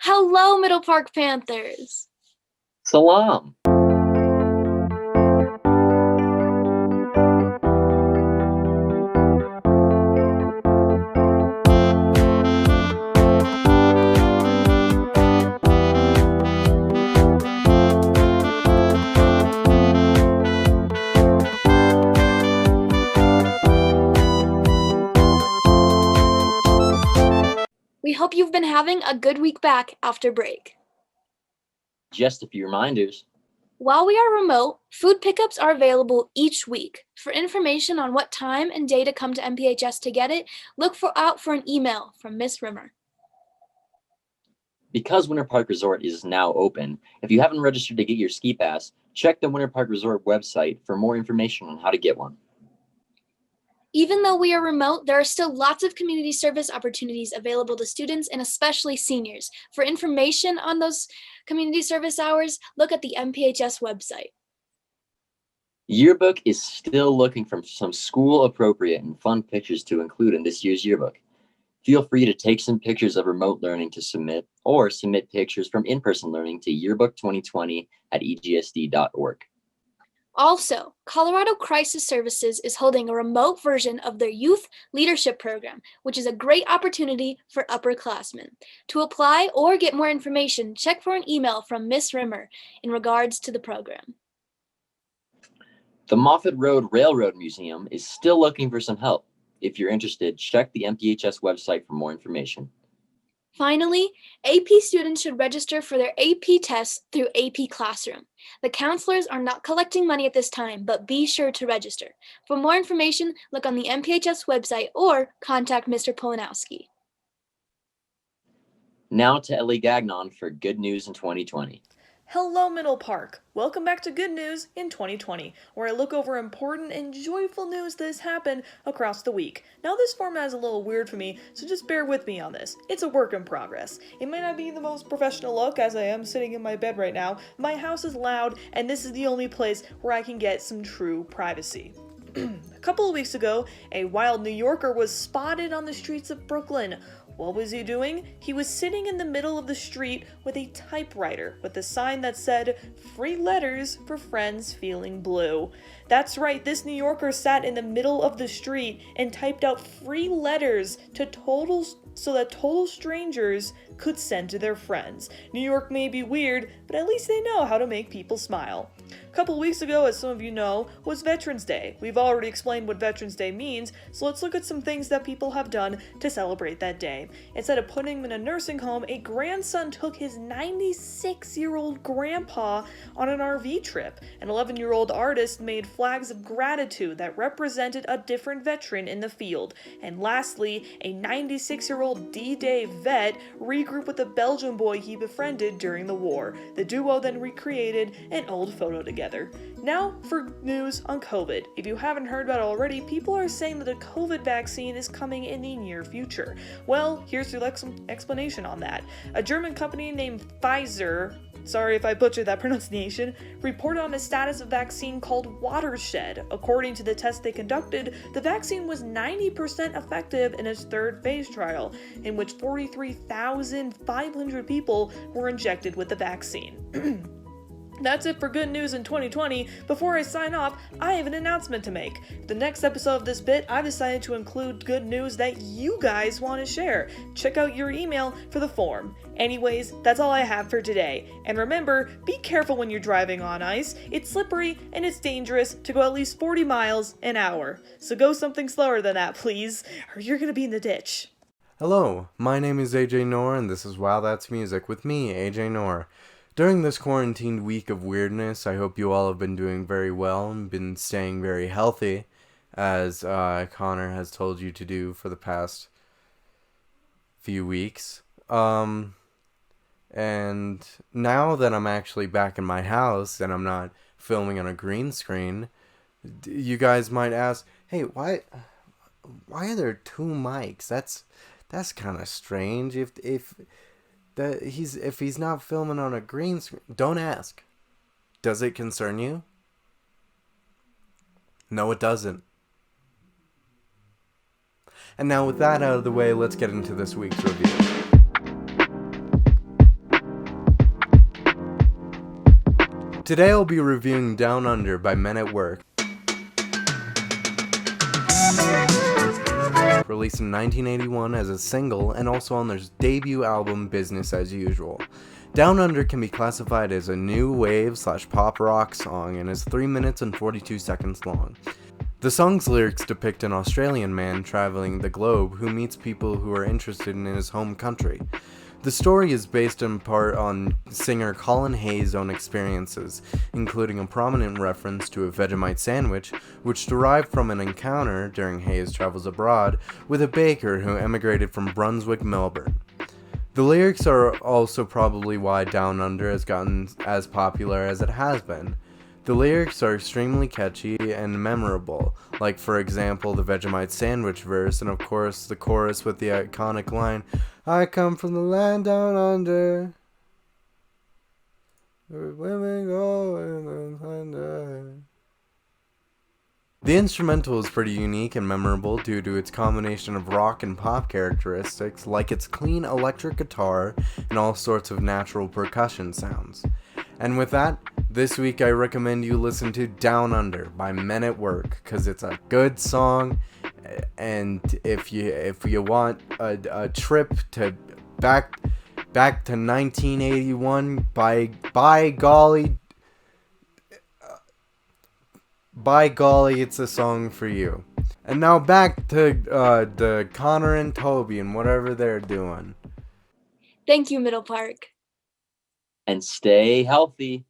Hello, Middle Park Panthers! Salam. We hope you've been having a good week back after break. Just a few reminders. While we are remote, food pickups are available each week. For information on what time and day to come to MPHS to get it, look out for an email from Miss Rimmer. Because Winter Park Resort is now open, if you haven't registered to get your ski pass, check the Winter Park Resort website for more information on how to get one. Even though we are remote, there are still lots of community service opportunities available to students and especially seniors. For information on those community service hours, look at the MPHS website. Yearbook is still looking for some school-appropriate and fun pictures to include in this year's yearbook. Feel free to take some pictures of remote learning to submit, or submit pictures from in-person learning to yearbook2020@egsd.org. Also, Colorado Crisis Services is holding a remote version of their Youth Leadership Program, which is a great opportunity for upperclassmen. To apply or get more information, check for an email from Miss Rimmer in regards to the program. The Moffett Road Railroad Museum is still looking for some help. If you're interested, check the MPHS website for more information. Finally, AP students should register for their AP tests through AP Classroom. The counselors are not collecting money at this time, but be sure to register. For more information, look on the MPHS website or contact Mr. Polanowski. Now to Ellie Gagnon for good news in 2020. Hello, Middle Park. Welcome back to Good News in 2020, where I look over important and joyful news that has happened across the week. Now, this format is a little weird for me, so just bear with me on this. It's a work in progress. It may not be the most professional look, as I am sitting in my bed right now. My house is loud, and this is the only place where I can get some true privacy. A couple of weeks ago, a wild New Yorker was spotted on the streets of Brooklyn. What was he doing? He was sitting in the middle of the street with a typewriter with a sign that said, "Free letters for friends feeling blue." That's right, this New Yorker sat in the middle of the street and typed out free letters so that total strangers could send to their friends. New York may be weird, but at least they know how to make people smile. A couple weeks ago, as some of you know, was Veterans Day. We've already explained what Veterans Day means, so let's look at some things that people have done to celebrate that day. Instead of putting him in a nursing home, a grandson took his 96-year-old grandpa on an RV trip. An 11-year-old artist made flags of gratitude that represented a different veteran in the field. And lastly, a 96-year-old D-Day vet regrouped with a Belgian boy he befriended during the war. The duo then recreated an old photo together. Now for news on COVID. If you haven't heard about it already, people are saying that a COVID vaccine is coming in the near future. Well, here's your explanation on that. A German company named Pfizer, sorry if I butchered that pronunciation, reported on a status of vaccine called Watershed. According to the test they conducted, the vaccine was 90% effective in its third phase trial, in which 43,500 people were injected with the vaccine. That's it for Good News in 2020. Before I sign off, I have an announcement to make. The next episode of this bit, I've decided to include good news that you guys want to share. Check out your email for the form. Anyways, that's all I have for today. And remember, be careful when you're driving on ice. It's slippery and it's dangerous to go at least 40 miles an hour. So go something slower than that, please, or you're gonna be in the ditch. Hello, my name is AJ Noor, and this is Wow That's Music with me, AJ Noor. During this quarantined week of weirdness, I hope you all have been doing very well and been staying very healthy, as Connor has told you to do for the past few weeks. And now that I'm actually back in my house and I'm not filming on a green screen, you guys might ask, hey, why are there two mics? That's kind of strange. If he's not filming on a green screen, don't ask. Does it concern you? No, it doesn't. And now with that out of the way, let's get into this week's review. Today I'll be reviewing Down Under by Men at Work. Released in 1981 as a single and also on their debut album Business as Usual. Down Under can be classified as a new wave / pop rock song and is 3 minutes and 42 seconds long. The song's lyrics depict an Australian man traveling the globe who meets people who are interested in his home country. The story is based in part on singer Colin Hayes' own experiences, including a prominent reference to a Vegemite sandwich, which derived from an encounter during Hayes' travels abroad with a baker who emigrated from Brunswick, Melbourne. The lyrics are also probably why Down Under has gotten as popular as it has been. The lyrics are extremely catchy and memorable, like for example the Vegemite sandwich verse and of course the chorus with the iconic line, "I come from the land down under, where women go in the thunder." The instrumental is pretty unique and memorable due to its combination of rock and pop characteristics, like its clean electric guitar and all sorts of natural percussion sounds. And with that, this week I recommend you listen to Down Under by Men at Work, because it's a good song, and if you want a trip to back to 1981, by golly, it's a song for you. And now back to Connor and Toby and whatever they're doing. Thank you, Middle Park. And stay healthy.